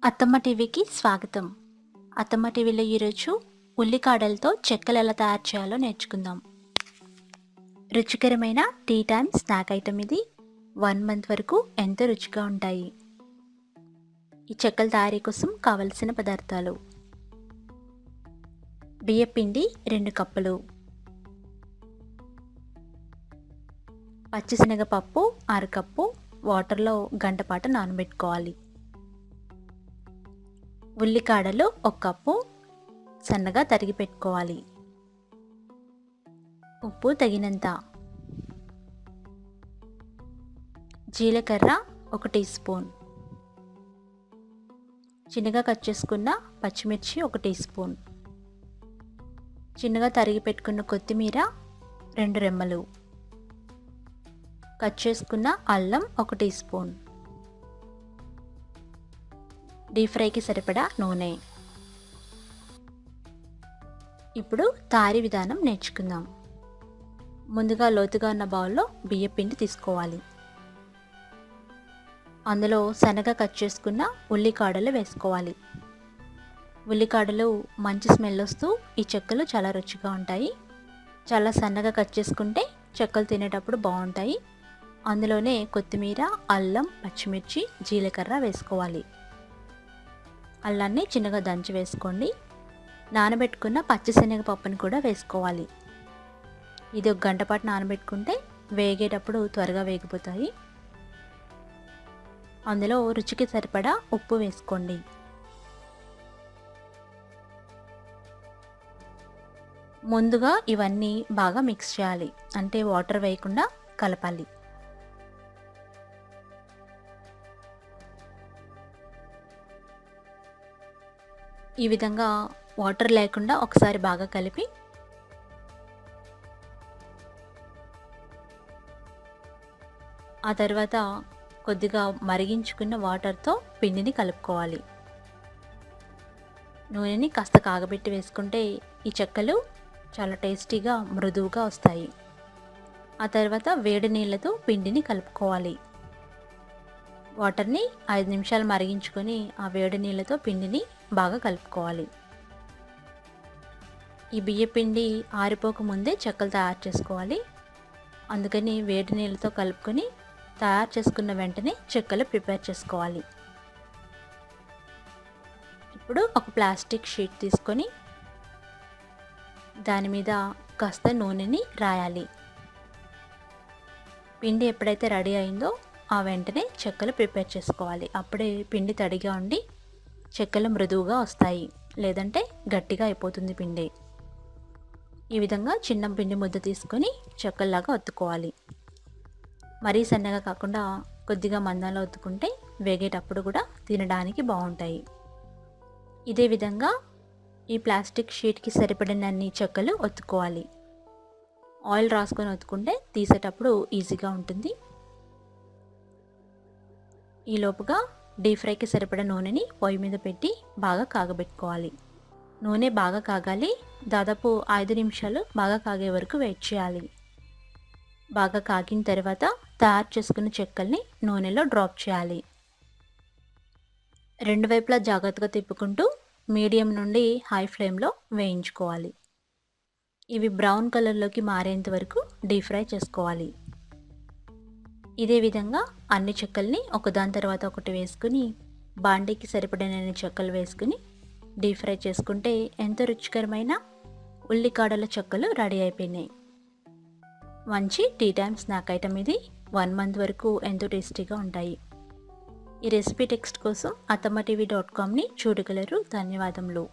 అత్తమ్మ టీవీకి స్వాగతం. అత్తమ్మ టీవీలో ఈరోజు ఉల్లికాడలతో చెక్కలు ఎలా తయారు చేయాలో నేర్చుకుందాం. రుచికరమైన టీ టైమ్ స్నాక్ ఐటమ్ ఇది. 1 మంత్ వరకు ఎంతో రుచిగా ఉంటాయి. ఈ చెక్కల తయారీ కోసం కావలసిన పదార్థాలు: బియ్యపిండి 2 కప్పులు, పచ్చిశనగపప్పు 1/2 కప్పు వాటర్లో గంటపాటు నానబెట్టుకోవాలి. ఉల్లికాడలు 1 కప్పు సన్నగా తరిగి పెట్టుకోవాలి. ఉప్పు తగినంత, జీలకర్ర 1 టీ స్పూన్, చిన్నగా కట్ చేసుకున్న పచ్చిమిర్చి 1 టీ స్పూన్, చిన్నగా తరిగి పెట్టుకున్న కొత్తిమీర 2 రెమ్మలు, కట్ చేసుకున్న అల్లం 1 టీ స్పూన్, డీప్ ఫ్రైకి సరిపడా నూనె. ఇప్పుడు తయారీ విధానం నేర్చుకుందాం. ముందుగా లోతుగా ఉన్న బౌల్లో బియ్యపిండి తీసుకోవాలి. అందులో సన్నగా కట్ చేసుకున్న ఉల్లికాడలు వేసుకోవాలి. ఉల్లికాడలు మంచి స్మెల్ వస్తూ ఈ చెక్కలు చాలా రుచిగా ఉంటాయి. చాలా సన్నగా కట్ చేసుకుంటే చెక్కలు తినేటప్పుడు బాగుంటాయి. అందులోనే కొత్తిమీర, అల్లం, పచ్చిమిర్చి, జీలకర్ర వేసుకోవాలి. అల్లాన్ని చిన్నగా దంచి వేసుకోండి. నానబెట్టుకున్న పచ్చిశనగపప్పుని కూడా వేసుకోవాలి. ఇది 1 గంట పాటు నానబెట్టుకుంటే వేగేటప్పుడు త్వరగా వేగిపోతాయి. అందులో రుచికి సరిపడా ఉప్పు వేసుకోండి. ముందుగా ఇవన్నీ బాగా మిక్స్ చేయాలి, అంటే వాటర్ వేయకుండా కలపాలి. ఈ విధంగా వాటర్ లేకుండా ఒకసారి బాగా కలిపి ఆ తర్వాత కొద్దిగా మరిగించుకున్న వాటర్తో పిండిని కలుపుకోవాలి. నూనెని కాస్త కాగబెట్టి వేసుకుంటే ఈ చెక్కలు చాలా టేస్టీగా మృదువుగా వస్తాయి. ఆ తర్వాత వేడి నీళ్ళతో పిండిని కలుపుకోవాలి. వాటర్ని 5 నిమిషాలు మరిగించుకొని ఆ వేడి నీళ్ళతో పిండిని బాగా కలుపుకోవాలి. ఈ బియ్యపిండి ఆరిపోక ముందే చెక్కలు తయారు చేసుకోవాలి. అందుకని వేడి నీళ్ళతో కలుపుకొని తయారు చేసుకున్న వెంటనే చెక్కలు ప్రిపేర్ చేసుకోవాలి. ఇప్పుడు ఒక ప్లాస్టిక్ షీట్ తీసుకొని దాని మీద కాస్త నూనెని రాయాలి. పిండి ఎప్పుడైతే రెడీ అయిందో ఆ వెంటనే చెక్కలు ప్రిపేర్ చేసుకోవాలి. అప్పుడే పిండి తడిగా ఉండి చెక్కలు మృదువుగా వస్తాయి, లేదంటే గట్టిగా అయిపోతుంది పిండి. ఈ విధంగా చిన్న పిండి ముద్ద తీసుకొని చెక్కల్లాగా ఒత్తుకోవాలి. మరీ సన్నగా కాకుండా కొద్దిగా మందంలో ఒత్తుకుంటే వేగేటప్పుడు కూడా తినడానికి బాగుంటాయి. ఇదే విధంగా ఈ ప్లాస్టిక్ షీట్కి సరిపడినన్ని చెక్కలు ఒత్తుకోవాలి. ఆయిల్ రాసుకొని ఒత్తుకుంటే తీసేటప్పుడు ఈజీగా ఉంటుంది. ఈలోపుగా డీప్ ఫ్రైకి సరిపడా నూనెని పొయ్యి మీద పెట్టి బాగా కాగబెట్టుకోవాలి. నూనె బాగా కాగాలి. దాదాపు 5 నిమిషాలు బాగా కాగే వరకు వెయిట్ చేయాలి. బాగా కాగిన తర్వాత తయారు చేసుకున్న చెక్కల్ని నూనెలో డ్రాప్ చేయాలి. 2 వైపులా జాగ్రత్తగా తిప్పుకుంటూ మీడియం నుండి హై ఫ్లేమ్లో వేయించుకోవాలి. ఇవి బ్రౌన్ కలర్లోకి మారేంత వరకు డీప్ ఫ్రై చేసుకోవాలి. ఇదే విధంగా అన్ని చెక్కల్ని ఒకదాని తర్వాత ఒకటి వేసుకుని బాండీకి సరిపడినన్ని చెక్కలు వేసుకుని డీప్ ఫ్రై చేసుకుంటే ఎంతో రుచికరమైన ఉల్లికాడల చెక్కలు రెడీ అయిపోయినాయి. మంచి టీ టైమ్ స్నాక్ ఐటమ్ ఇది. 1 మంత్ వరకు ఎంతో టేస్టీగా ఉంటాయి. ఈ రెసిపీ టెక్స్ట్ కోసం attammatv.comని చూడగలరు. ధన్యవాదములు.